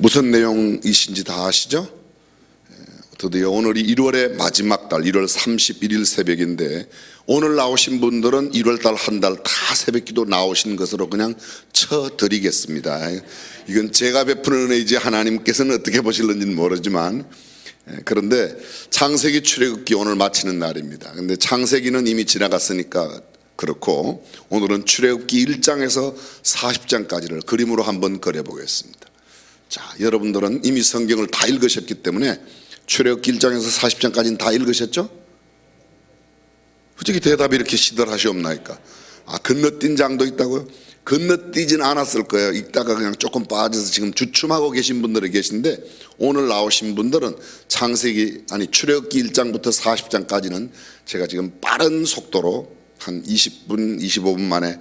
무슨 내용이신지 다 아시죠? 드디어 오늘이 1월의 마지막 달 1월 31일 새벽인데 오늘 나오신 분들은 1월달 한 달 다 새벽기도 나오신 것으로 그냥 쳐드리겠습니다. 이건 제가 베푸는 은혜이지 하나님께서는 어떻게 보실는지는 모르지만, 그런데 창세기 출애굽기 오늘 마치는 날입니다. 근데 창세기는 이미 지나갔으니까 그렇고 오늘은 출애굽기 1장에서 40장까지를 그림으로 한번 그려보겠습니다. 자, 여러분들은 이미 성경을 다 읽으셨기 때문에 출애굽기 1장에서 40장까지는 다 읽으셨죠? 솔직히 대답이 이렇게 시들하시옵나이까? 건너뛴 장도 있다고요? 건너뛰진 않았을 거예요. 읽다가 그냥 조금 빠져서 지금 주춤하고 계신 분들이 계신데, 오늘 나오신 분들은 출애굽기 1장부터 40장까지는 제가 지금 빠른 속도로 한 20분, 25분 만에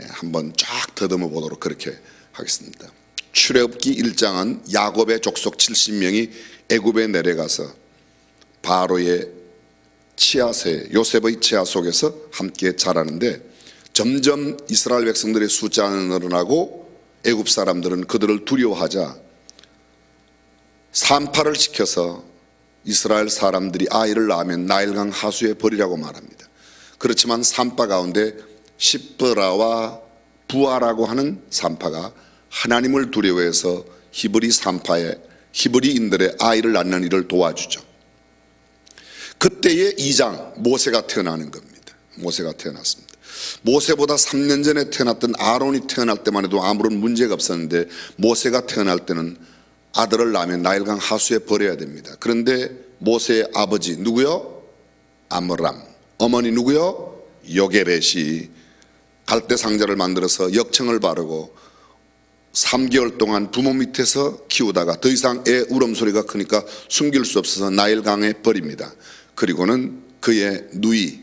한번 쫙 더듬어 보도록 그렇게 하겠습니다. 출애굽기 1장은 야곱의 족속 70명이 애굽에 내려가서 바로의 치아새, 요셉의 치아 속에서 함께 자라는데, 점점 이스라엘 백성들의 숫자는 늘어나고 애굽 사람들은 그들을 두려워하자 산파를 시켜서 이스라엘 사람들이 아이를 낳으면 나일강 하수에 버리라고 말합니다. 그렇지만 산파 가운데 시브라와 부아라고 하는 산파가 하나님을 두려워해서 히브리인들의 아이를 낳는 일을 도와주죠. 그때의 2장 모세가 태어나는 겁니다. 모세가 태어났습니다. 모세보다 3년 전에 태어났던 아론이 태어날 때만 해도 아무런 문제가 없었는데, 모세가 태어날 때는 아들을 낳으면 나일강 하수에 버려야 됩니다. 그런데 모세의 아버지 누구요? 아므람. 어머니 누구요? 요게벳이 갈대 상자를 만들어서 역청을 바르고 3개월 동안 부모 밑에서 키우다가 더 이상 애 울음소리가 크니까 숨길 수 없어서 나일강에 버립니다. 그리고는 그의 누이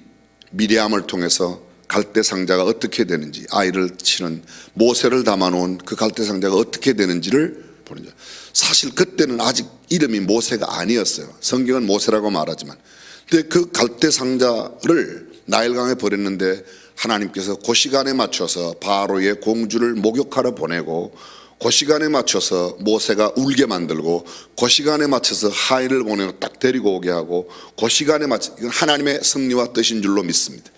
미리암을 통해서 갈대 상자가 어떻게 되는지, 아이를 치는 모세를 담아놓은 그 갈대 상자가 어떻게 되는지를 보는 거죠. 사실 그때는 아직 이름이 모세가 아니었어요. 성경은 모세라고 말하지만. 근데 그 갈대 상자를 나일강에 버렸는데 하나님께서 그 시간에 맞춰서 바로의 공주를 목욕하러 보내고, 그 시간에 맞춰서 모세가 울게 만들고, 그 시간에 맞춰서 하인을 보내고 딱 데리고 오게 하고, 그 시간에 맞춰, 하나님의 섭리와 뜻인 줄로 믿습니다.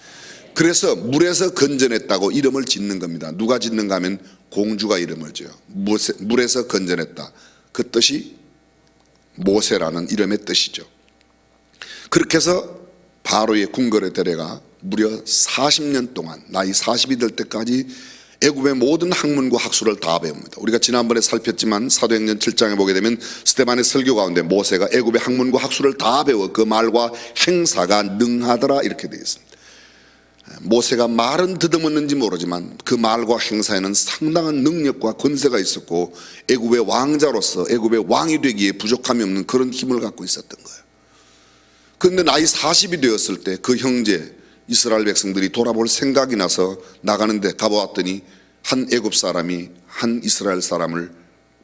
그래서 물에서 건져냈다고 이름을 짓는 겁니다. 누가 짓는가 하면 공주가 이름을 지어요. 물에서 건져냈다. 그 뜻이 모세라는 이름의 뜻이죠. 그렇게 해서 바로의 궁궐에 데려가 무려 40년 동안, 나이 40이 될 때까지 애굽의 모든 학문과 학술을 다 배웁니다. 우리가 지난번에 살폈지만 사도행전 7장에 보게 되면 스데반의 설교 가운데 모세가 애굽의 학문과 학술을 다 배워 그 말과 행사가 능하더라 이렇게 되어 있습니다. 모세가 말은 더듬었는지 모르지만 그 말과 행사에는 상당한 능력과 권세가 있었고, 애굽의 왕자로서 애굽의 왕이 되기에 부족함이 없는 그런 힘을 갖고 있었던 거예요. 그런데 나이 40이 되었을 때 그 형제 이스라엘 백성들이 돌아볼 생각이 나서 나가는데 가보았더니 한 애굽 사람이 한 이스라엘 사람을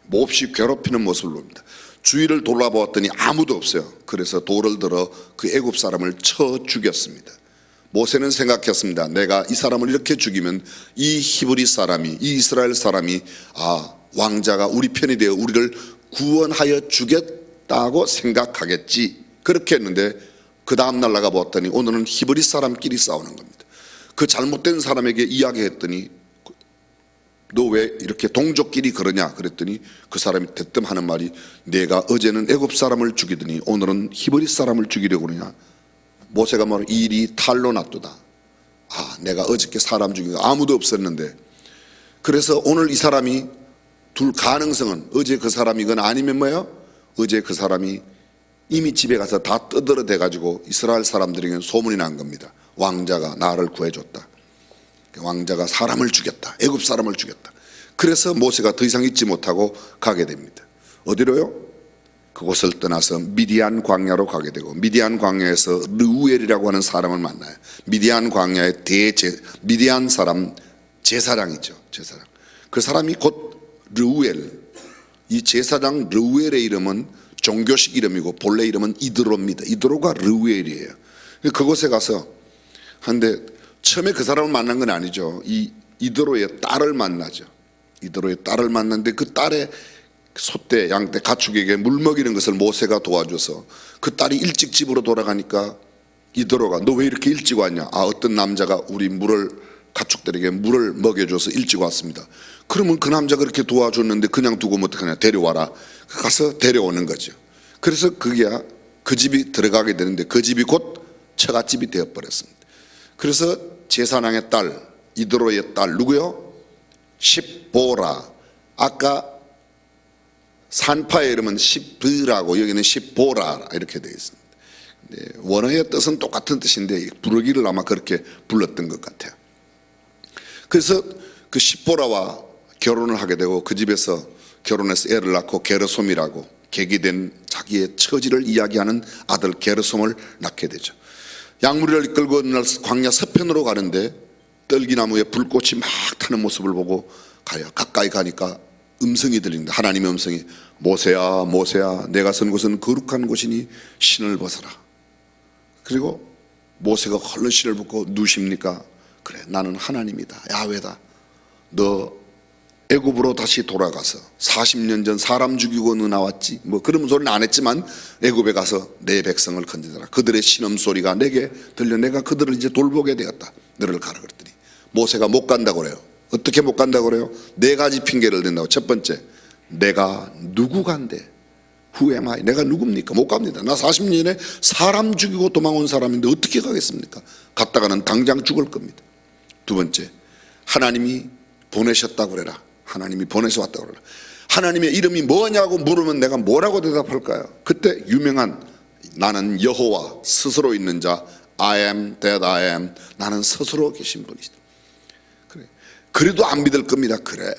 몹시 괴롭히는 모습을 봅니다. 주위를 돌아보았더니 아무도 없어요. 그래서 돌을 들어 그 애굽 사람을 쳐 죽였습니다. 모세는 생각했습니다. 내가 이 사람을 이렇게 죽이면 이 히브리 사람이, 이 이스라엘 사람이 왕자가 우리 편이 되어 우리를 구원하여 주겠다고 생각하겠지. 그렇게 했는데 그 다음 날 나가 보았더니 오늘은 히브리 사람끼리 싸우는 겁니다. 그 잘못된 사람에게 이야기했더니 너 왜 이렇게 동족끼리 그러냐 그랬더니 그 사람이 대뜸 하는 말이, 내가 어제는 애굽 사람을 죽이더니 오늘은 히브리 사람을 죽이려고 그러냐. 모세가 말하는 일이 탈로 났도다. 내가 어저께 사람 죽이고 아무도 없었는데. 그래서 오늘 이 사람이 둘 가능성은, 어제 그 사람이건 아니면 뭐예요? 어제 그 사람이 이미 집에 가서 다 떠들어대 가지고 이스라엘 사람들에게는 소문이 난 겁니다. 왕자가 나를 구해줬다. 왕자가 사람을 죽였다. 애굽 사람을 죽였다. 그래서 모세가 더 이상 있지 못하고 가게 됩니다. 어디로요? 그곳을 떠나서 미디안 광야로 가게 되고, 미디안 광야에서 르우엘이라고 하는 사람을 만나요. 미디안 광야의 미디안 사람 제사장이죠. 제사장. 그 사람이 곧 르우엘. 이 제사장 르우엘의 이름은 종교식 이름이고 본래 이름은 이드로입니다. 이드로가 르우엘이에요. 그곳에 가서 한데 처음에 그 사람을 만난 건 아니죠. 이 이드로의 딸을 만나죠. 이드로의 딸을 만났는데 그 딸의 소떼, 양떼, 가축에게 물 먹이는 것을 모세가 도와줘서 그 딸이 일찍 집으로 돌아가니까 이더로가 너 왜 이렇게 일찍 왔냐? 아, 어떤 남자가 우리 가축들에게 물을 먹여줘서 일찍 왔습니다. 그러면 그 남자가 그렇게 도와줬는데 그냥 두고 뭐 어떡하냐? 데려와라. 가서 데려오는 거죠. 그래서 그게 그 집이 들어가게 되는데 그 집이 곧 처갓집이 되어버렸습니다. 그래서 제사장의 딸, 이드로의 딸 누구요? 십보라. 아까 산파의 이름은 십드라고 여기는 십보라 이렇게 되어 있습니다. 원어의 뜻은 똑같은 뜻인데 부르기를 아마 그렇게 불렀던 것 같아요. 그래서 그 십보라와 결혼을 하게 되고 그 집에서 결혼해서 애를 낳고 게르솜이라고 계기된 자기의 처지를 이야기하는 아들 게르솜을 낳게 되죠. 양무리를 이끌고 어느 날 광야 서편으로 가는데 떨기나무에 불꽃이 막 타는 모습을 보고 가요. 가까이 가니까 음성이 들린다. 하나님의 음성이 모세야 모세야 내가 선 곳은 거룩한 곳이니 신을 벗어라. 그리고 모세가 얼른 신을 벗고 누십니까? 그래 나는 하나님이다. 야훼다. 너 애굽으로 다시 돌아가서 40년 전 사람 죽이고 너 나왔지? 뭐 그런 소리는 안 했지만 애굽에 가서 내 백성을 건지더라. 그들의 신음소리가 내게 들려 내가 그들을 이제 돌보게 되었다. 너를 가라 그랬더니 모세가 못 간다고 그래요. 어떻게 못 간다고 그래요? 네 가지 핑계를 댄다고. 첫 번째, 내가 누구 간대? Who am I? 내가 누굽니까? 못 갑니다. 나 40년에 사람 죽이고 도망온 사람인데 어떻게 가겠습니까? 갔다가는 당장 죽을 겁니다. 두 번째, 하나님이 보내셨다고 그래라. 하나님이 보내서 왔다고 그래라. 하나님의 이름이 뭐냐고 물으면 내가 뭐라고 대답할까요? 그때 유명한 나는 여호와 스스로 있는 자 I am that I am. 나는 스스로 계신 분이다. 그래. 그래도 안 믿을 겁니다. 그래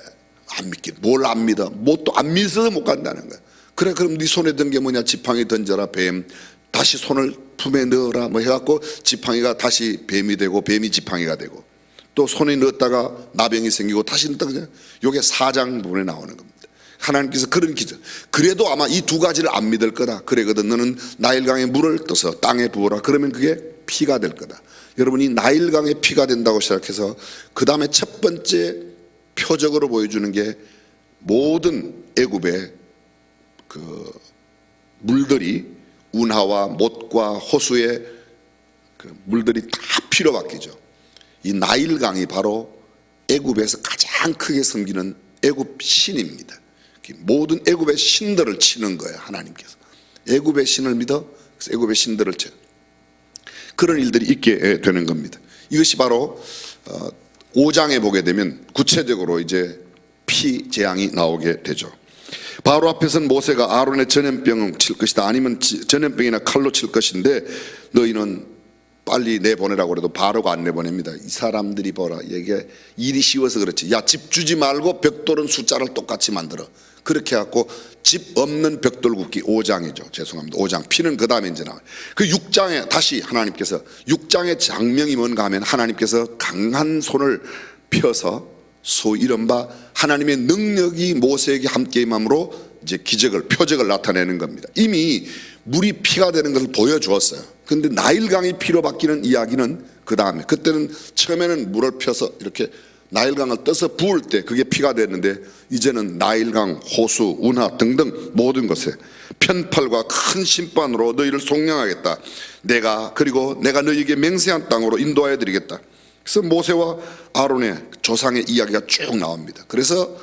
안 믿긴 뭘 안 믿어? 뭐 또 안 믿어서 못 간다는 거야. 그래 그럼 네 손에 든 게 뭐냐? 지팡이 던져라. 뱀 다시 손을 품에 넣어라 뭐 해갖고 지팡이가 다시 뱀이 되고 뱀이 지팡이가 되고 또 손에 넣었다가 나병이 생기고 다시 넣었다가 이게 4장 부분에 나오는 겁니다. 하나님께서 그런 기적. 그래도 아마 이 두 가지를 안 믿을 거다. 그래거든 너는 나일강에 물을 떠서 땅에 부어라. 그러면 그게 피가 될 거다. 여러분이 나일강에 피가 된다고 시작해서 그 다음에 첫 번째 표적으로 보여주는 게 모든 애굽의 그 물들이 운하와 못과 호수의 그 물들이 다 피로 바뀌죠. 이 나일강이 바로 애굽에서 가장 크게 섬기는 애굽 신입니다. 모든 애굽의 신들을 치는 거예요. 하나님께서 애굽의 신을 믿어 그래서 애굽의 신들을 쳐 그런 일들이 있게 되는 겁니다. 이것이 바로 5장에 보게 되면 구체적으로 이제 피 재앙이 나오게 되죠. 바로 앞에서는 모세가 아론의 전염병을 칠 것이다. 아니면 전염병이나 칼로 칠 것인데 너희는 빨리 내보내라고 해도 바로가 안 내보냅니다. 이 사람들이 보라. 이게 일이 쉬워서 그렇지. 야, 집 주지 말고 벽돌은 숫자를 똑같이 만들어. 그렇게 해갖고 집 없는 벽돌 굽기 5장이죠. 죄송합니다. 5장. 피는 그 다음에 이제 나와요. 그 6장에 다시 하나님께서 6장의 장면이 뭔가 하면 하나님께서 강한 손을 펴서 소위 이른바 하나님의 능력이 모세에게 함께 임함으로 이제 기적을 표적을 나타내는 겁니다. 이미 물이 피가 되는 것을 보여주었어요. 그런데 나일강이 피로 바뀌는 이야기는 그 다음에 그때는 처음에는 물을 펴서 이렇게 나일강을 떠서 부을 때 그게 피가 됐는데 이제는 나일강, 호수, 운하 등등 모든 것에 편팔과 큰 심판으로 너희를 속량하겠다. 그리고 내가 너희에게 맹세한 땅으로 인도하여 드리겠다. 그래서 모세와 아론의 조상의 이야기가 쭉 나옵니다. 그래서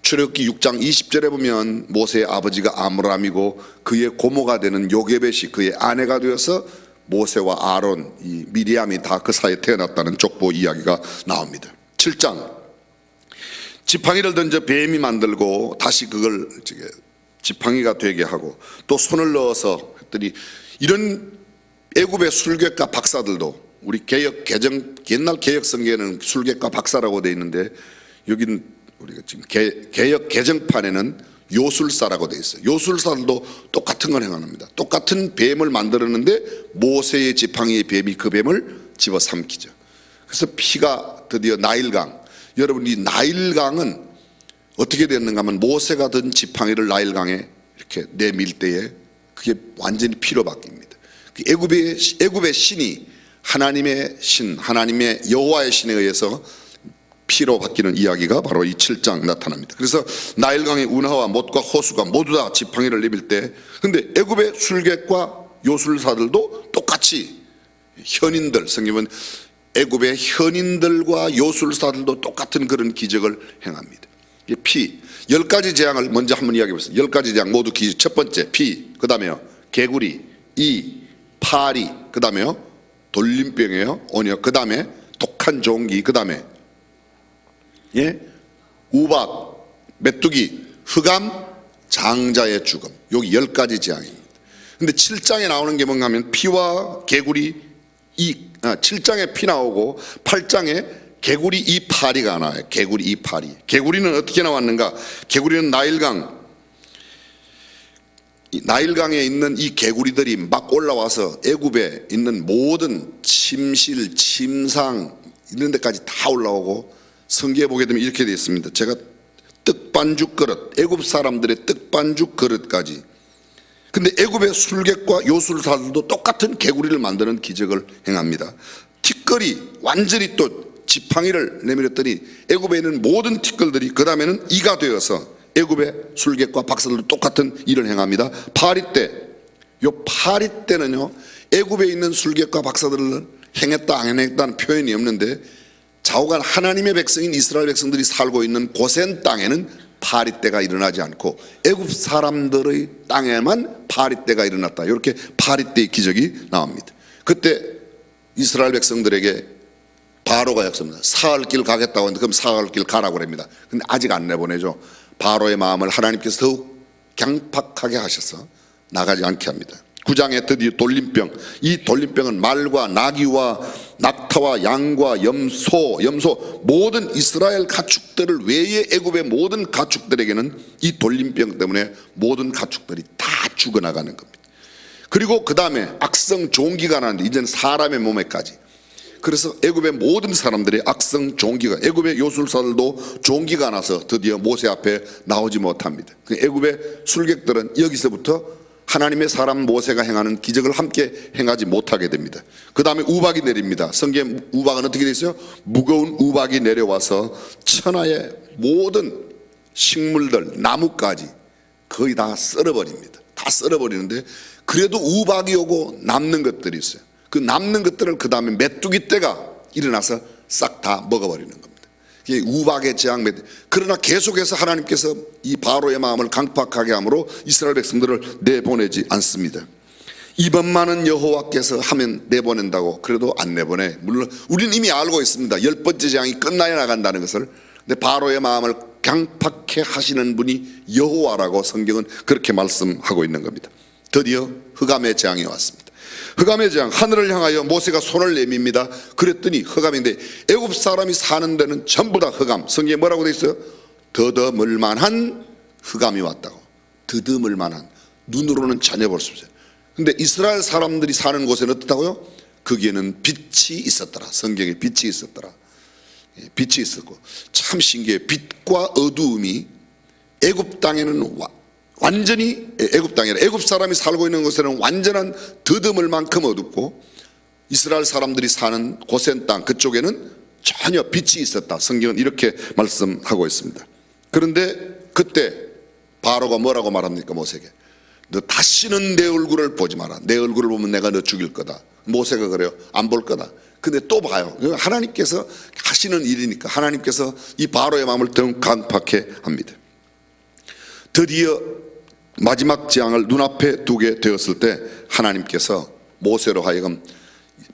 출애굽기 6장 20절에 보면 모세의 아버지가 아므람이고 그의 고모가 되는 요게벳이 그의 아내가 되어서 모세와 아론, 이 미리암이 다 그 사이에 태어났다는 족보 이야기가 나옵니다. 7장 지팡이를 던져 뱀이 만들고 다시 그걸 지팡이가 되게 하고 또 손을 넣어서 했더니 이런 애굽의 술객과 박사들도 우리 옛날 개혁 성경에는 술객과 박사라고 되어 있는데 여기는 우리가 지금 개혁 개정판에는 요술사라고 되어 있어요. 요술사들도 똑같은 걸 행합니다. 똑같은 뱀을 만들었는데 모세의 지팡이의 뱀이 그 뱀을 집어삼키죠. 그래서 피가 드디어 나일강. 여러분 이 나일강은 어떻게 됐는가 하면 모세가 든 지팡이를 나일강에 이렇게 내밀 때에 그게 완전히 피로 바뀝니다. 애굽의 신이 하나님의 신, 하나님의 여호와의 신에 의해서 피로 바뀌는 이야기가 바로 이 7장 나타납니다. 그래서 나일강의 운하와 못과 호수가 모두 다 지팡이를 내밀 때, 근데 애굽의 술객과 요술사들도 똑같이 현인들, 성경은 애굽의 현인들과 요술사들도 똑같은 그런 기적을 행합니다. 피, 10가지 재앙을 먼저 한번 이야기해 보세요. 10가지 재앙 모두 첫 번째 피, 그 다음에요 개구리, 이, 파리, 그 다음에요 돌림병이에요, 온역, 그 다음에 독한 종기, 그 다음에 우박, 메뚜기, 흑암, 장자의 죽음. 여기 10가지 재앙입니다. 근데 7장에 나오는 게 뭔가 하면 피와 개구리, 7장에 피 나오고 8장에 개구리 이파리가 나와요. 개구리 이파리. 개구리는 어떻게 나왔는가? 개구리는 나일강에 있는 이 개구리들이 막 올라와서 애굽에 있는 모든 침실, 침상 이런 데까지 다 올라오고, 성경에 보게 되면 이렇게 되어 있습니다. 제가 떡반죽 그릇, 애굽 사람들의 떡반죽 그릇까지. 근데 애굽의 술객과 요술사들도 똑같은 개구리를 만드는 기적을 행합니다. 티끌이 완전히 또 지팡이를 내밀었더니 애굽에 있는 모든 티끌들이 그 다음에는 이가 되어서 애굽의 술객과 박사들도 똑같은 일을 행합니다. 파리 때, 요 파리 때는요 애굽에 있는 술객과 박사들을 행했다 안 행했다는 표현이 없는데, 좌우간 하나님의 백성인 이스라엘 백성들이 살고 있는 고센 땅에는 파리 때가 일어나지 않고 애굽 사람들의 땅에만 파리 때가 일어났다. 이렇게 파리 때의 기적이 나옵니다. 그때 이스라엘 백성들에게 바로가 약속합니다. 사흘 길 가겠다고 하는데 그럼 사흘 길 가라고 합니다. 근데 아직 안 내보내죠. 바로의 마음을 하나님께서 더욱 강팍하게 하셔서 나가지 않게 합니다. 9장에 드디어 돌림병, 이 돌림병은 말과 나귀와 낙타와 양과 염소 모든 이스라엘 가축들을 외에 애굽의 모든 가축들에게는 이 돌림병 때문에 모든 가축들이 다 죽어나가는 겁니다. 그리고 그 다음에 악성 종기가 나는데 이제는 사람의 몸에까지. 그래서 애굽의 모든 사람들이 악성 종기가, 애굽의 요술사들도 종기가 나서 드디어 모세 앞에 나오지 못합니다. 애굽의 술객들은 여기서부터 하나님의 사람 모세가 행하는 기적을 함께 행하지 못하게 됩니다. 그 다음에 우박이 내립니다. 성경에 우박은 어떻게 되어 있어요? 무거운 우박이 내려와서 천하의 모든 식물들, 나무까지 거의 다 썰어버립니다. 다 썰어버리는데 그래도 우박이 오고 남는 것들이 있어요. 그 남는 것들을 그 다음에 메뚜기 떼가 일어나서 싹 다 먹어버리는 겁니다. 이게 우박의 재앙. 그러나 계속해서 하나님께서 이 바로의 마음을 강팍하게 함으로 이스라엘 백성들을 내보내지 않습니다. 이번만은 여호와께서 하면 내보낸다고, 그래도 안 내보내. 물론 우리는 이미 알고 있습니다. 10번째 재앙이 끝나야 나간다는 것을. 근데 바로의 마음을 강팍해 하시는 분이 여호와라고 성경은 그렇게 말씀하고 있는 겁니다. 드디어 흑암의 재앙이 왔습니다. 흑암의 재앙, 하늘을 향하여 모세가 손을 내밉니다. 그랬더니 흑암인데 애굽 사람이 사는 데는 전부 다 흑암. 성경에 뭐라고 돼 있어요? 더듬을 만한 흑암이 왔다고. 더듬을 만한, 눈으로는 전혀 볼 수 없어요. 근데 이스라엘 사람들이 사는 곳에는 어떻다고요? 거기에는 빛이 있었더라. 성경에 빛이 있었더라. 빛이 있었고, 참 신기해요. 빛과 어두움이 애굽 땅에는 완전히, 애굽 땅이라 애굽 사람이 살고 있는 곳에는 완전한 더듬을 만큼 어둡고, 이스라엘 사람들이 사는 고센 땅 그쪽에는 전혀 빛이 있었다. 성경은 이렇게 말씀하고 있습니다. 그런데 그때 바로가 뭐라고 말합니까? 모세에게 너 다시는 내 얼굴을 보지 마라. 내 얼굴을 보면 내가 너 죽일 거다. 모세가 그래요. 안 볼 거다. 근데 또 봐요. 하나님께서 하시는 일이니까 하나님께서 이 바로의 마음을 더욱 강팍해 합니다. 드디어 마지막 재앙을 눈앞에 두게 되었을 때 하나님께서 모세로 하여금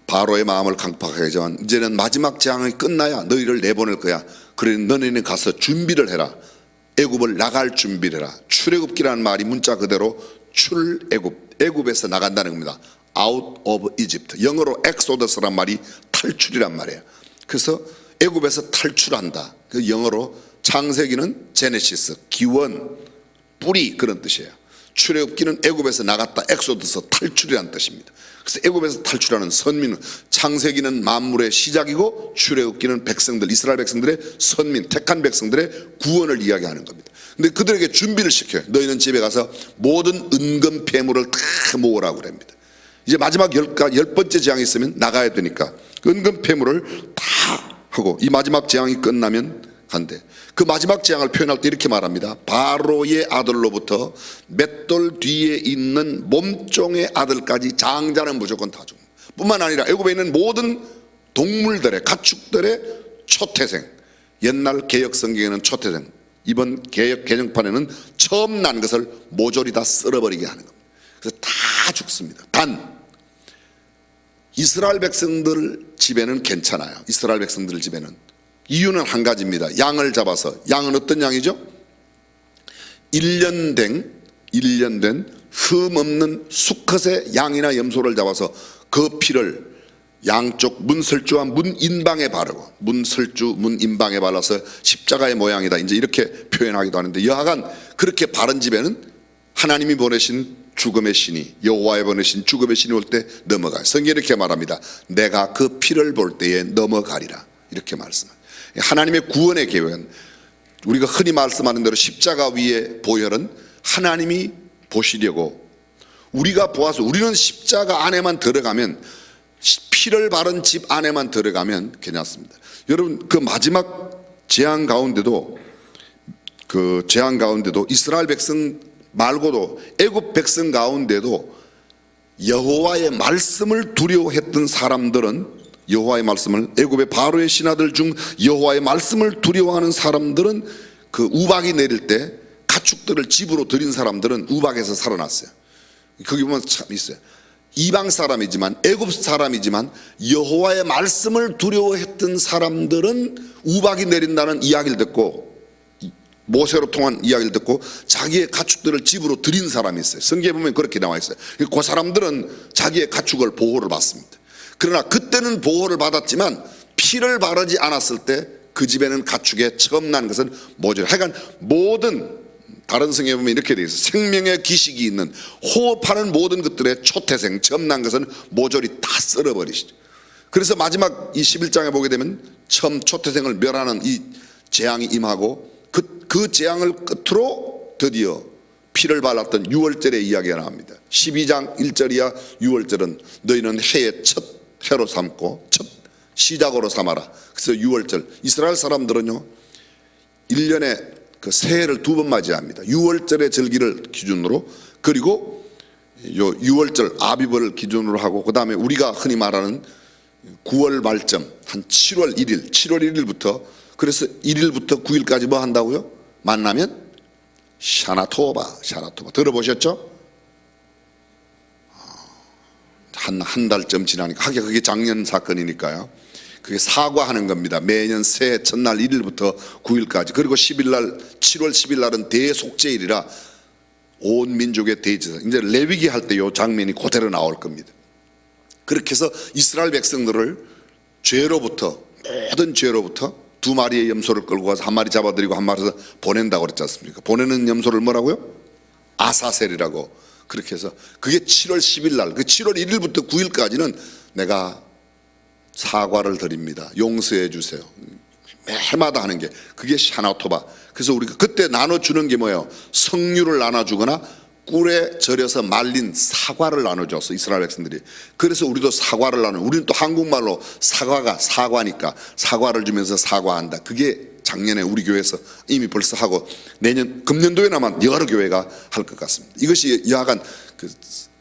바로의 마음을 강팍하게 하지만 이제는 마지막 재앙이 끝나야 너희를 내보낼 거야. 그래 너희는 가서 준비를 해라. 애굽을 나갈 준비를 해라. 출애굽기라는 말이 문자 그대로 출애굽, 애굽에서 나간다는 겁니다. Out of Egypt. 영어로 엑소더스란 말이 탈출이란 말이에요. 그래서 애굽에서 탈출한다. 그 영어로 창세기는 제네시스, 기원, 뿌리, 그런 뜻이에요. 출애굽기는 애굽에서 나갔다, 엑소더스, 탈출이라는 뜻입니다. 그래서 애굽에서 탈출하는 선민은, 창세기는 만물의 시작이고 출애굽기는 백성들, 이스라엘 백성들의 선민, 택한 백성들의 구원을 이야기하는 겁니다. 근데 그들에게 준비를 시켜요. 너희는 집에 가서 모든 은금 폐물을 다 모으라고 합니다. 이제 마지막 10번째 재앙이 있으면 나가야 되니까 그 은금 폐물을 다 하고 이 마지막 재앙이 끝나면 간대. 그 마지막 재앙을 표현할 때 이렇게 말합니다. 바로의 아들로부터 맷돌 뒤에 있는 몸종의 아들까지 장자는 무조건 다 죽는다. 뿐만 아니라 애굽에 있는 모든 동물들의 가축들의 초태생, 옛날 개역 성경에는 초태생, 이번 개역 개정판에는 처음 난 것을 모조리 다 쓸어버리게 하는 겁니다. 그래서 다 죽습니다. 단 이스라엘 백성들 집에는 괜찮아요. 이스라엘 백성들 집에는. 이유는 한 가지입니다. 양을 잡아서, 양은 어떤 양이죠? 1년 된 흠 없는 수컷의 양이나 염소를 잡아서 그 피를 양쪽 문설주와 문인방에 바르고, 문설주 문인방에 발라서 십자가의 모양이다, 이제 이렇게 표현하기도 하는데, 여하간 그렇게 바른 집에는 하나님이 보내신 죽음의 신이, 여호와에 보내신 죽음의 신이 올 때 넘어가요. 성경이 이렇게 말합니다. 내가 그 피를 볼 때에 넘어가리라, 이렇게 말씀합니다. 하나님의 구원의 계획은 우리가 흔히 말씀하는 대로 십자가 위의 보혈은 하나님이 보시려고, 우리가 보아서, 우리는 십자가 안에만 들어가면, 피를 바른 집 안에만 들어가면 괜찮습니다. 여러분, 그 마지막 재앙 가운데도 이스라엘 백성 말고도 애굽 백성 가운데도 여호와의 말씀을 두려워했던 사람들은, 여호와의 말씀을, 애굽의 바로의 신하들 중 여호와의 말씀을 두려워하는 사람들은, 그 우박이 내릴 때 가축들을 집으로 들인 사람들은 우박에서 살아났어요. 거기 보면 참 있어요. 이방 사람이지만, 애굽 사람이지만 여호와의 말씀을 두려워했던 사람들은 우박이 내린다는 이야기를 듣고, 모세로 통한 이야기를 듣고 자기의 가축들을 집으로 들인 사람이 있어요. 성경에 보면 그렇게 나와 있어요. 그 사람들은 자기의 가축을 보호를 받습니다. 그러나 그때는 보호를 받았지만 피를 바르지 않았을 때 그 집에는 가축에 처음 난 것은 뭐죠? 하여간 모든, 다른 성경에 보면 이렇게 되어 있어요. 생명의 기식이 있는, 호흡하는 모든 것들의 초태생, 처음 난 것은 모조리 다 썰어버리시죠. 그래서 마지막 이 11장에 보게 되면 처음 초태생을 멸하는 이 재앙이 임하고, 그 재앙을 끝으로 드디어 피를 발랐던 유월절의 이야기가 나옵니다. 12장 1절이야 유월절은 너희는 해의 첫 해로 삼고 첫 시작으로 삼아라. 그래서 유월절, 이스라엘 사람들은요 1년에 그 새해를 2번 맞이합니다. 유월절의 절기를 기준으로, 그리고 요 유월절 아비벌을 기준으로 하고, 그 다음에 우리가 흔히 말하는 9월 말점 한 7월 1일부터, 그래서 1일부터 9일까지 뭐 한다고요? 만나면 샤나토바 들어보셨죠? 한 달쯤 지나니까, 하긴 그게 작년 사건이니까요. 그게 사과하는 겁니다. 매년 새해 첫날 1일부터 9일까지. 그리고 10일날, 7월 10일날은 대속죄일이라 온 민족의 대제사, 이제 레위기 할 때 이 장면이 그대로 나올 겁니다. 그렇게 해서 이스라엘 백성들을 죄로부터, 모든 죄로부터 2마리의 염소를 끌고 가서 1마리 잡아들이고 1마리에서 보낸다고 그랬지 않습니까? 보내는 염소를 뭐라고요? 아사셀이라고. 그렇게 해서 그게 7월 10일 날, 그 7월 1일부터 9일까지는 내가 사과를 드립니다, 용서해 주세요, 매해마다 하는 게 그게 샤나토바. 그래서 우리가 그때 나눠주는 게 뭐예요? 석류를 나눠주거나 꿀에 절여서 말린 사과를 나눠줬어, 이스라엘 백성들이. 그래서 우리도 사과를 나눠. 우리는 또 한국말로 사과가 사과니까 사과를 주면서 사과한다. 그게 작년에 우리 교회에서 이미 벌써 하고, 내년 금년도에나마 여러 교회가 할 것 같습니다. 이것이 여하간 그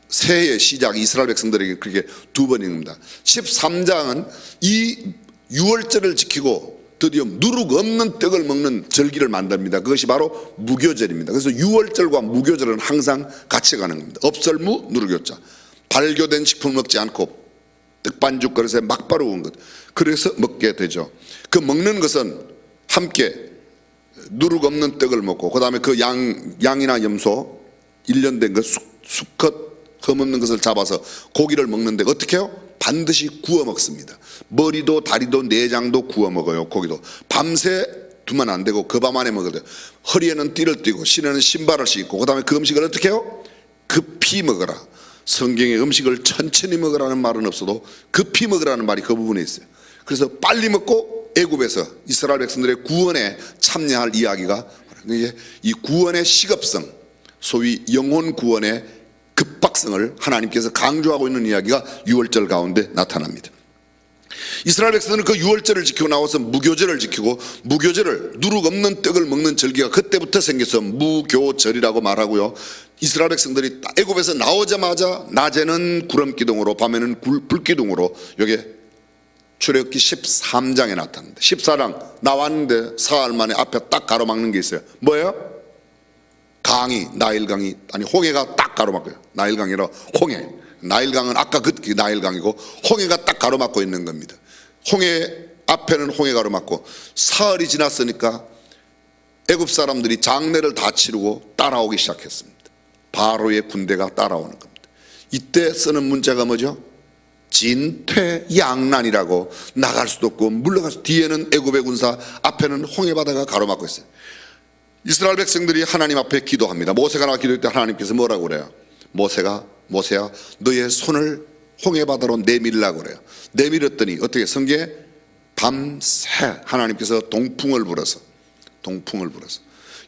새해의 시작, 이스라엘 백성들에게 그렇게 2번입니다. 13장은 이 유월절을 지키고 드디어 누룩 없는 떡을 먹는 절기를 만듭니다. 그것이 바로 무교절입니다. 그래서 유월절과 무교절은 항상 같이 가는 겁니다. 업설무 누룩요자, 발교된 식품을 먹지 않고 떡반죽 그릇에 막바로 구운 것, 그래서 먹게 되죠. 그 먹는 것은 함께 누룩 없는 떡을 먹고, 그 다음에 그 양이나 염소 1년 된 것 수컷 흠없는 것을 잡아서 고기를 먹는데 어떻게 해요? 반드시 구워 먹습니다. 머리도 다리도 내장도 구워 먹어요. 고기도 밤새 두면 안 되고 그 밤 안에 먹어야 돼요. 허리에는 띠를 띠고 신에는 신발을 신고, 그 다음에 그 음식을 어떻게 해요? 급히 먹어라. 성경에 음식을 천천히 먹으라는 말은 없어도 급히 먹으라는 말이 그 부분에 있어요. 그래서 빨리 먹고 애굽에서 이스라엘 백성들의 구원에 참여할 이야기가, 이 구원의 시급성, 소위 영혼 구원의 급박성을 하나님께서 강조하고 있는 이야기가 유월절 가운데 나타납니다. 이스라엘 백성들은 그 유월절을 지키고 나와서 무교절을 지키고, 무교절을 누룩 없는 떡을 먹는 절기가 그때부터 생겨서 무교절이라고 말하고요. 이스라엘 백성들이 애굽에서 나오자마자 낮에는 구름기둥으로 밤에는 불기둥으로, 이게 출애굽기 13장에 나타납니다. 14장 나왔는데 사흘 만에 앞에 딱 가로막는 게 있어요. 뭐예요? 강이, 나일강이, 아니 홍해가 딱 가로막고요. 나일강이라 홍해, 나일강은 아까 그 나일강이고 홍해가 딱 가로막고 있는 겁니다. 홍해 앞에는 홍해 가로막고, 사흘이 지났으니까 애굽 사람들이 장례를 다 치르고 따라오기 시작했습니다. 바로의 군대가 따라오는 겁니다. 이때 쓰는 문자가 뭐죠? 진퇴양난이라고, 나갈 수도 없고 물러갈 수, 뒤에는 애굽의 군사, 앞에는 홍해 바다가 가로막고 있어요. 이스라엘 백성들이 하나님 앞에 기도합니다. 모세가 나와 기도할 때 하나님께서 뭐라고 그래요? 모세야 너의 손을 홍해 바다로 내밀라고 그래요. 내밀었더니 어떻게, 성경에 밤새 하나님께서 동풍을 불어서,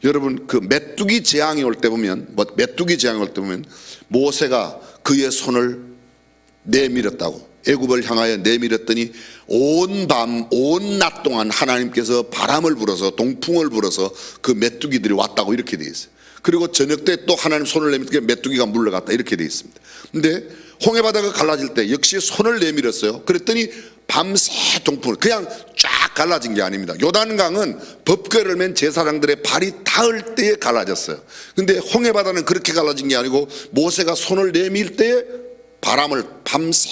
여러분 그 메뚜기 재앙이 올 때 보면, 모세가 그의 손을 내밀었다고, 애굽을 향하여 내밀었더니 온 밤 온 낮 동안 하나님께서 바람을 불어서, 동풍을 불어서 그 메뚜기들이 왔다고 이렇게 되어 있어요. 그리고 저녁 때 또 하나님 손을 내밀때 메뚜기가 물러갔다 이렇게 되어 있습니다. 근데 홍해 바다가 갈라질 때 역시 손을 내밀었어요. 그랬더니 밤새 동풍을, 그냥 쫙 갈라진 게 아닙니다. 요단강은 법궤를 맨 제사장들의 발이 닿을 때에 갈라졌어요. 근데 홍해 바다는 그렇게 갈라진 게 아니고 모세가 손을 내밀 때에 바람을 밤새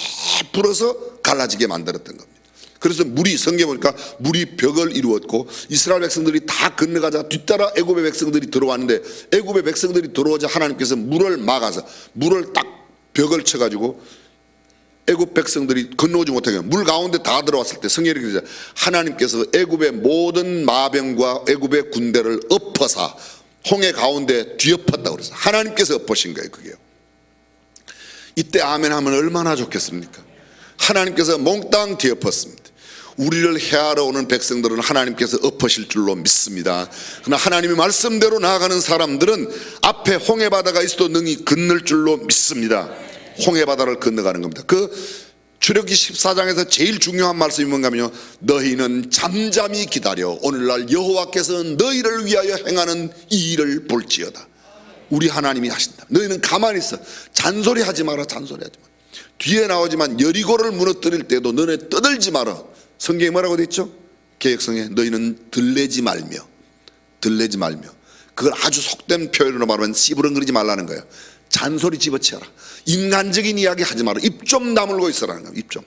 불어서 갈라지게 만들었던 겁니다. 그래서 물이, 성경에 보니까 물이 벽을 이루었고, 이스라엘 백성들이 다 건너가자 뒤따라 애굽의 백성들이 들어왔는데, 애굽의 백성들이 들어오자 하나님께서 물을 막아서, 물을 딱 벽을 쳐가지고 애굽 백성들이 건너오지 못하게, 물 가운데 다 들어왔을 때 성경에 이렇게 되죠. 하나님께서 애굽의 모든 마병과 애굽의 군대를 엎어사 홍해 가운데 뒤엎었다고 그래서 하나님께서 엎으신 거예요. 그게요. 이때 아멘 하면 얼마나 좋겠습니까? 하나님께서 몽땅 뒤엎었습니다. 우리를 해하러 오는 백성들은 하나님께서 엎으실 줄로 믿습니다. 그러나 하나님의 말씀대로 나아가는 사람들은 앞에 홍해 바다가 있어도 능히 건널 줄로 믿습니다. 홍해 바다를 건너가는 겁니다. 그 출애굽기 14장에서 제일 중요한 말씀이 뭔가면요, 너희는 잠잠히 기다려 오늘날 여호와께서 너희를 위하여 행하는 이 일을 볼지어다. 우리 하나님이 하신다. 너희는 가만히 있어. 잔소리하지 마라. 뒤에 나오지만 여리고를 무너뜨릴 때도 너네 떠들지 마라. 성경에 뭐라고 되어 있죠? 개역성에 너희는 들레지 말며. 그걸 아주 속된 표현으로 말하면 씨부렁거리지 말라는 거예요. 잔소리 집어치워라. 인간적인 이야기 하지 마라. 입 좀 다물고 있으라는 거예요. 입 좀.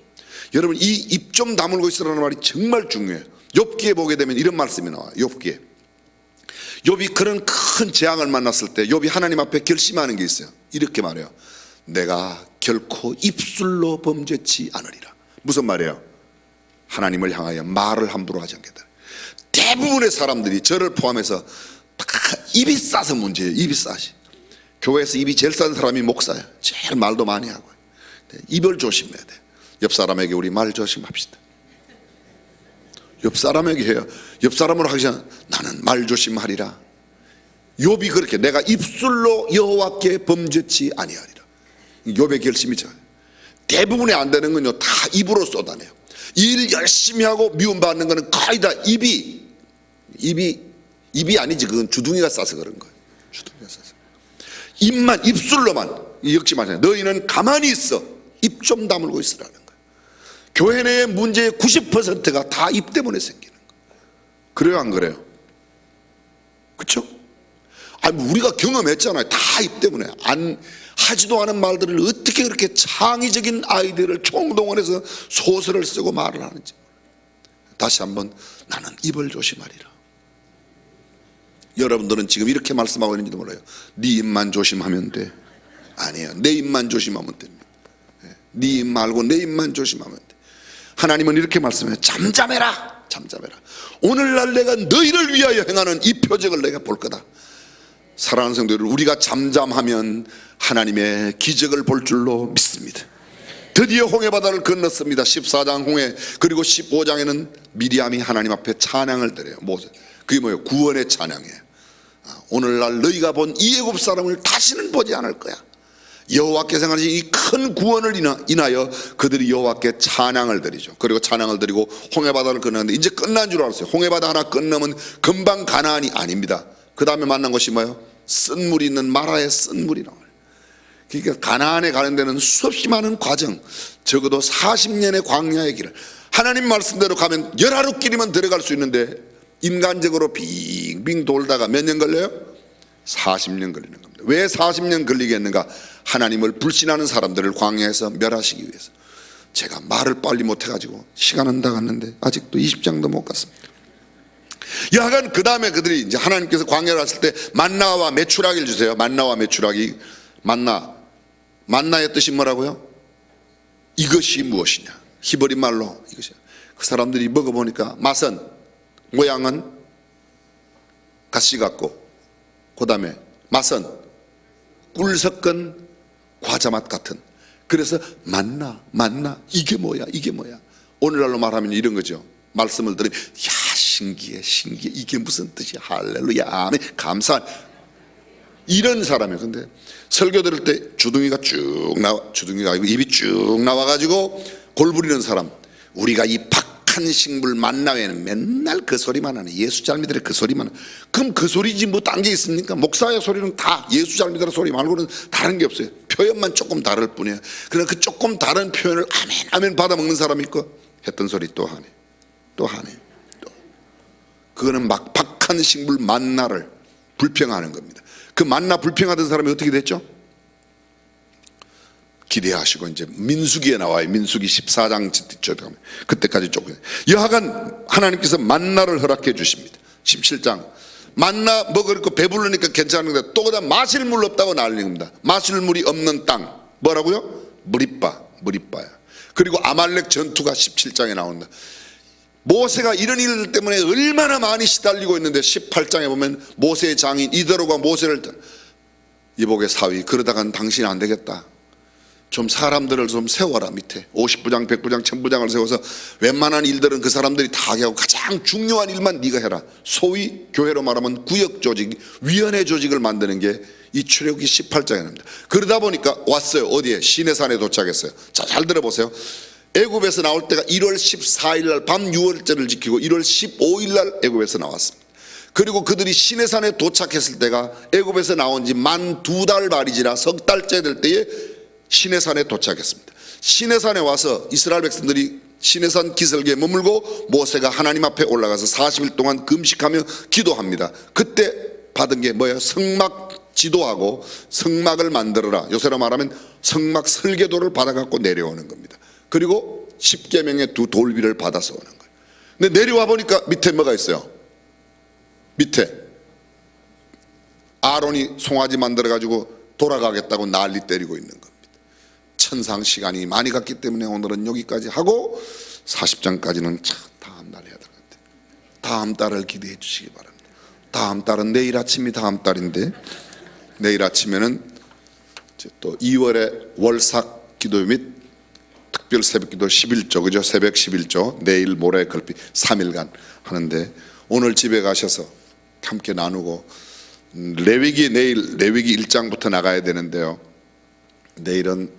여러분, 이 입 좀 다물고 있으라는 말이 정말 중요해요. 욥기에 보게 되면 이런 말씀이 나와요. 욥이 그런 큰 재앙을 만났을 때 욥이 하나님 앞에 결심하는 게 있어요. 이렇게 말해요. 내가 결코 입술로 범죄치 않으리라. 무슨 말이에요? 하나님을 향하여 말을 함부로 하지 않겠다. 대부분의 사람들이 저를 포함해서 다 입이 싸서 문제예요. 입이 싸시. 교회에서 입이 제일 싼 사람이 목사예요. 제일 말도 많이 하고. 입을 조심해야 돼. 옆 사람에게 우리 말 조심합시다. 옆 사람에게 해요. 옆 사람으로 하기 전에 나는 말 조심하리라. 욥이 그렇게 내가 입술로 여호와께 범죄치 아니하리라. 욥의 결심이 죠. 대부분이 안 되는 건요, 다 입으로 쏟아내요. 일 열심히 하고 미움받는 거는 거의 다 입이 아니지. 그건 주둥이가 싸서 그런 거예요. 주둥이가 싸서. 입만, 입술로만. 역시 마찬가지. 너희는 가만히 있어. 입 좀 다물고 있으라는 거예요. 교회 내의 문제의 90%가 다 입 때문에 생기는 거예요. 그래요, 안 그래요? 그렇죠? 아니, 우리가 경험했잖아요. 다 입 때문에. 하지도 않은 말들을 어떻게 그렇게 창의적인 아이디어를 총동원해서 소설을 쓰고 말을 하는지. 다시 한번, 나는 입을 조심하리라. 여러분들은 지금 이렇게 말씀하고 있는지도 몰라요. 네 입만 조심하면 돼. 아니에요. 내 입만 조심하면 됩니다. 네 입 말고 내 입만 조심하면 돼. 하나님은 이렇게 말씀해요. 잠잠해라. 오늘날 내가 너희를 위하여 행하는 이 표적을 내가 볼 거다. 사랑하는 성도들, 우리가 잠잠하면 하나님의 기적을 볼 줄로 믿습니다. 드디어 홍해 바다를 건넜습니다. 14장 홍해, 그리고 15장에는 미리암이 하나님 앞에 찬양을 드려요. 모세. 그게 뭐예요? 구원의 찬양이에요. 오늘날 너희가 본 이 애굽 사람을 다시는 보지 않을 거야. 여호와께서 행하신 이 큰 구원을 인하여 그들이 여호와께 찬양을 드리죠. 그리고 찬양을 드리고 홍해바다를 건너는데 이제 끝난 줄 알았어요. 홍해바다 하나 건너면 금방 가나안이 아닙니다. 그 다음에 만난 것이 뭐예요? 쓴물이 있는 마라의 쓴물이 나와요. 그러니까 가나안에 가는 데는 수없이 많은 과정, 적어도 40년의 광야의 길을 하나님 말씀대로 가면 열하루 길이면 들어갈 수 있는데 인간적으로 빙빙 돌다가 몇 년 걸려요? 40년 걸리는 겁니다. 왜 40년 걸리겠는가? 하나님을 불신하는 사람들을 광야에서 멸하시기 위해서. 제가 말을 빨리 못해가지고 시간은 다 갔는데 아직도 20장도 못 갔습니다. 여하간 그 다음에 그들이 이제 하나님께서 광야를 왔을 때 만나와 메추라기를 주세요. 만나와 메추라기. 만나의 뜻이 뭐라고요? 이것이 무엇이냐? 히브리 말로 이것이야. 그 사람들이 먹어보니까 맛은, 모양은 가시 같고, 그 다음에 맛은 꿀 섞은 과자 맛 같은. 그래서 만나 이게 뭐야? 오늘날로 말하면 이런 거죠. 말씀을 들으면 야 신기해 이게 무슨 뜻이야? 할렐루야 아멘 감사. 이런 사람이에요. 근데 설교 들을 때 주둥이가 아니고 입이 쭉 나와가지고 골부리는 사람. 우리가 이 박한 식물 만나에는 맨날 그 소리만 하네. 예수 잘 믿으래 그 소리만. 그럼 그 소리지 뭐 딴 게 있습니까? 목사의 소리는 다 예수 잘 믿으라 소리 말고는 다른 게 없어요. 표현만 조금 다를 뿐이에요. 그러나 그 조금 다른 표현을 아멘 받아먹는 사람이 있고 했던 소리 또 하네. 그거는 막 박한 식물 만나를 불평하는 겁니다. 그 만나 불평하던 사람이 어떻게 됐죠? 기대하시고 이제 민수기에 나와요. 민수기 14장 그때까지 조금. 여하간 하나님께서 만나를 허락해 주십니다. 17장 만나 먹을 거 배부르니까 괜찮은데 또 그다음 마실 물 없다고 난리는 겁니다. 마실 물이 없는 땅 뭐라고요? 무리빠야. 그리고 아말렉 전투가 17장에 나온다. 모세가 이런 일들 때문에 얼마나 많이 시달리고 있는데 18장에 보면 모세의 장인 이더로가 모세를 이복의 사위 그러다간 당신이 안 되겠다. 좀 사람들을 좀 세워라. 밑에 50부장 100부장 1000부장을 세워서 웬만한 일들은 그 사람들이 다 하고 가장 중요한 일만 네가 해라. 소위 교회로 말하면 구역조직 위원회 조직을 만드는 게 이 출애굽기 18장에 나옵니다. 그러다 보니까 왔어요. 어디에? 시내산에 도착했어요. 자, 잘 들어보세요. 애굽에서 나올 때가 1월 14일 날 밤 6월절을 지키고 1월 15일 날 애굽에서 나왔습니다. 그리고 그들이 시내산에 도착했을 때가 애굽에서 나온 지 만 2달 말이 지나 석 달째 될 때에 시내산에 도착했습니다. 시내산에 와서 이스라엘 백성들이 시내산 기슭에 머물고 모세가 하나님 앞에 올라가서 40일 동안 금식하며 기도합니다. 그때 받은 게 뭐예요? 성막 지도하고 성막을 만들어라. 요새로 말하면 성막 설계도를 받아갖고 내려오는 겁니다. 그리고 10계명의 2 돌비를 받아서 오는 거예요. 근데 내려와 보니까 밑에 뭐가 있어요? 밑에 아론이 송아지 만들어가지고 돌아가겠다고 난리 때리고 있는 겁니다. 천상 시간이 많이 갔기 때문에 오늘은 여기까지 하고 40장까지는 참 다음 날 해야 될 것 같아요. 다음 달을 기대해 주시기 바랍니다. 다음 달은 내일 아침이 다음 달인데 내일 아침에는 또 2월의 월삭 기도 및 특별 새벽기도 11조 그죠? 새벽 11조 내일 모레 걸핏 3일간 하는데 오늘 집에 가셔서 함께 나누고 레위기 내일 레위기 1장부터 나가야 되는데요. 내일은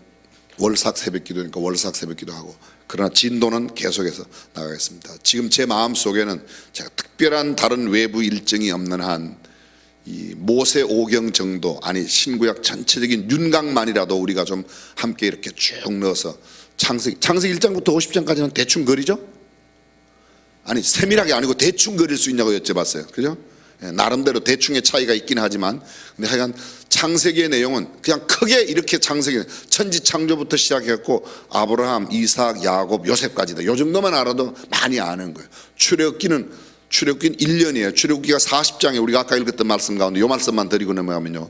월삭 새벽기도니까 월삭 새벽기도하고 그러나 진도는 계속해서 나가겠습니다. 지금 제 마음속에는 제가 특별한 다른 외부 일정이 없는 한 이 모세 오경 정도 아니 신구약 전체적인 윤곽만이라도 우리가 좀 함께 이렇게 쭉 넣어서 창세기 1장부터 50장까지는 대충 그리죠? 아니 세밀하게 아니고 대충 그릴 수 있냐고 여쭤봤어요. 그죠? 나름대로 대충의 차이가 있긴 하지만 근데 하여간 창세기의 내용은 그냥 크게 이렇게 창세기 천지 창조부터 시작했고 아브라함, 이삭, 야곱, 요셉까지다. 요 정도만 알아도 많이 아는 거예요. 출애굽기는 1년이에요. 출애굽기가 40장에 우리가 아까 읽었던 말씀 가운데 요 말씀만 드리고 넘어가면요.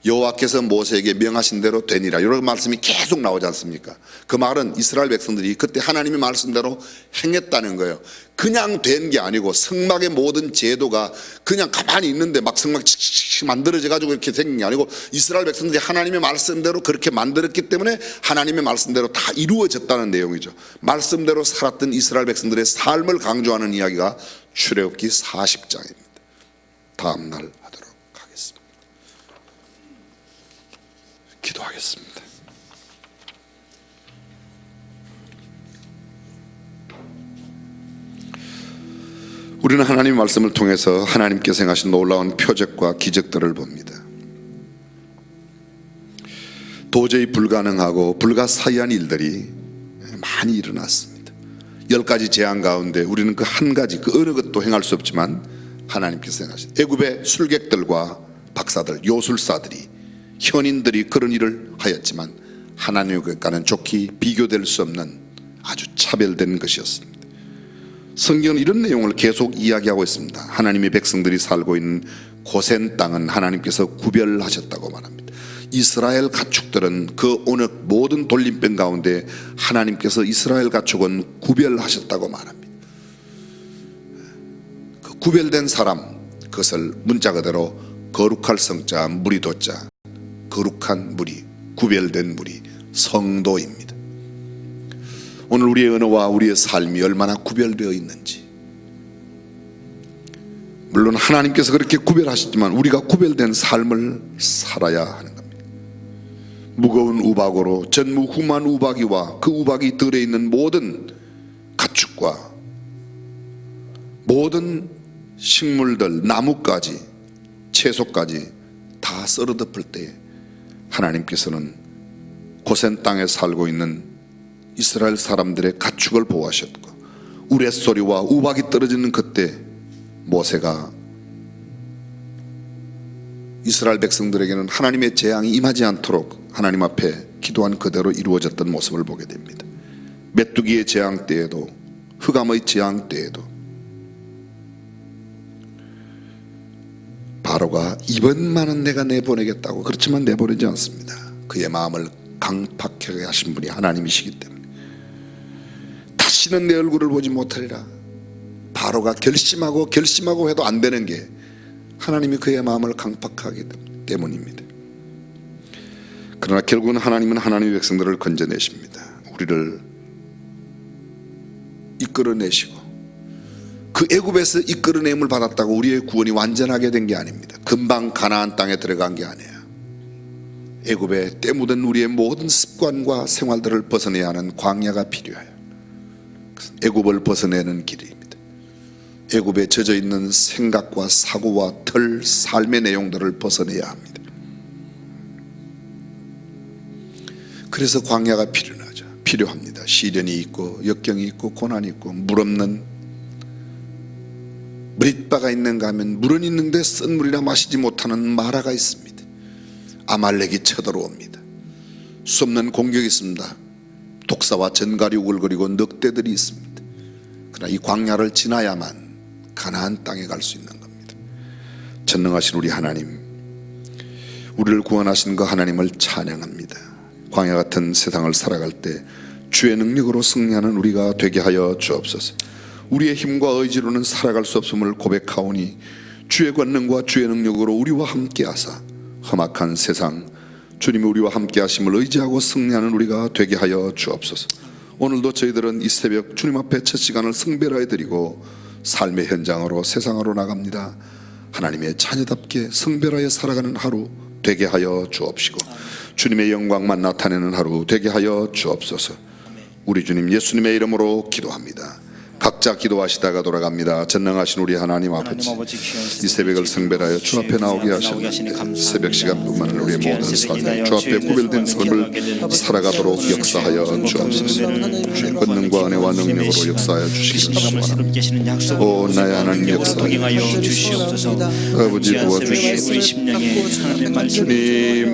여호와께서 모세에게 명하신 대로 되니라 이런 말씀이 계속 나오지 않습니까? 그 말은 이스라엘 백성들이 그때 하나님의 말씀대로 행했다는 거예요. 그냥 된 게 아니고 성막의 모든 제도가 그냥 가만히 있는데 막 성막 만들어져 가지고 이렇게 생긴 게 아니고 이스라엘 백성들이 하나님의 말씀대로 그렇게 만들었기 때문에 하나님의 말씀대로 다 이루어졌다는 내용이죠. 말씀대로 살았던 이스라엘 백성들의 삶을 강조하는 이야기가 출애굽기 40장입니다. 다음 날 하도록 하겠습니다. 기도하겠습니다. 기도하겠습니다. 우리는 하나님 말씀을 통해서 하나님께서 행하신 놀라운 표적과 기적들을 봅니다. 도저히 불가능하고 불가사의한 일들이 많이 일어났습니다. 10가지 재앙 가운데 우리는 그 한 가지, 그 어느 것도 행할 수 없지만 하나님께서 행하신, 애굽의 술객들과 박사들, 요술사들이, 현인들이 그런 일을 하였지만 하나님과는 좋게 비교될 수 없는 아주 차별된 것이었습니다. 성경은 이런 내용을 계속 이야기하고 있습니다. 하나님의 백성들이 살고 있는 고센 땅은 하나님께서 구별하셨다고 말합니다. 이스라엘 가축들은 그 어느 모든 돌림병 가운데 하나님께서 이스라엘 가축은 구별하셨다고 말합니다. 그 구별된 사람, 그것을 문자 그대로 거룩할 성자 무리도자, 거룩한 무리, 구별된 무리, 성도입니다. 오늘 우리의 언어와 우리의 삶이 얼마나 구별되어 있는지, 물론 하나님께서 그렇게 구별하셨지만 우리가 구별된 삶을 살아야 하는 겁니다. 무거운 우박으로 전무후무한 우박이와 그 우박이 들어있는 모든 가축과 모든 식물들, 나무까지 채소까지 다 썰어 덮을 때 하나님께서는 고센 땅에 살고 있는 이스라엘 사람들의 가축을 보호하셨고, 우레소리와 우박이 떨어지는 그때 모세가 이스라엘 백성들에게는 하나님의 재앙이 임하지 않도록 하나님 앞에 기도한 그대로 이루어졌던 모습을 보게 됩니다. 메뚜기의 재앙 때에도, 흑암의 재앙 때에도 바로가 이번만은 내가 내보내겠다고, 그렇지만 내보내지 않습니다. 그의 마음을 강팍하게 하신 분이 하나님이시기 때문에 다시는 내 얼굴을 보지 못하리라. 바로가 결심하고 해도 안 되는 게 하나님이 그의 마음을 강팍하기 때문입니다. 그러나 결국은 하나님은 하나님의 백성들을 건져내십니다. 우리를 이끌어내시고, 그 애굽에서 이끌어냄을 받았다고 우리의 구원이 완전하게 된 게 아닙니다. 금방 가나안 땅에 들어간 게 아니에요. 애굽에 때 묻은 우리의 모든 습관과 생활들을 벗어내야 하는 광야가 필요해요. 애굽을 벗어내는 길입니다. 애굽에 젖어 있는 생각과 사고와 털, 삶의 내용들을 벗어내야 합니다. 그래서 광야가 필요합니다. 시련이 있고 역경이 있고 고난이 있고, 물 없는 무릿바가 있는가 하면 물은 있는데 쓴 물이나 마시지 못하는 마라가 있습니다. 아말렉이 쳐들어옵니다. 수없는 공격이 있습니다. 독사와 전갈이 우글거리고 늑대들이 있습니다. 그러나 이 광야를 지나야만 가나안 땅에 갈 수 있는 겁니다. 전능하신 우리 하나님, 우리를 구원하신 그 하나님을 찬양합니다. 광야 같은 세상을 살아갈 때 주의 능력으로 승리하는 우리가 되게 하여 주옵소서. 우리의 힘과 의지로는 살아갈 수 없음을 고백하오니 주의 권능과 주의 능력으로 우리와 함께 하사 험악한 세상 주님이 우리와 함께 하심을 의지하고 승리하는 우리가 되게 하여 주옵소서. 오늘도 저희들은 이 새벽 주님 앞에 첫 시간을 성별하여 드리고 삶의 현장으로, 세상으로 나갑니다. 하나님의 자녀답게 성별하여 살아가는 하루 되게 하여 주옵시고, 주님의 영광만 나타내는 하루 되게 하여 주옵소서. 우리 주님 예수님의 이름으로 기도합니다. 각자 기도하시다가 돌아갑니다. 전능하신 우리 하나님 아버지, 이 새벽을 성별하여 주 앞에 나오게 하셨는데 새벽 시간뿐만 아니라 우리의 모든 삶, 주 앞에 구별된 삶을 살아가도록 역사하여 주옵소서. 주의 권능과 은혜와 능력으로 역사하여 주시기를 소원합니다. 오 나의 하나님, 역사하여 주시옵소서. 아버지 도와주시옵소서. 주님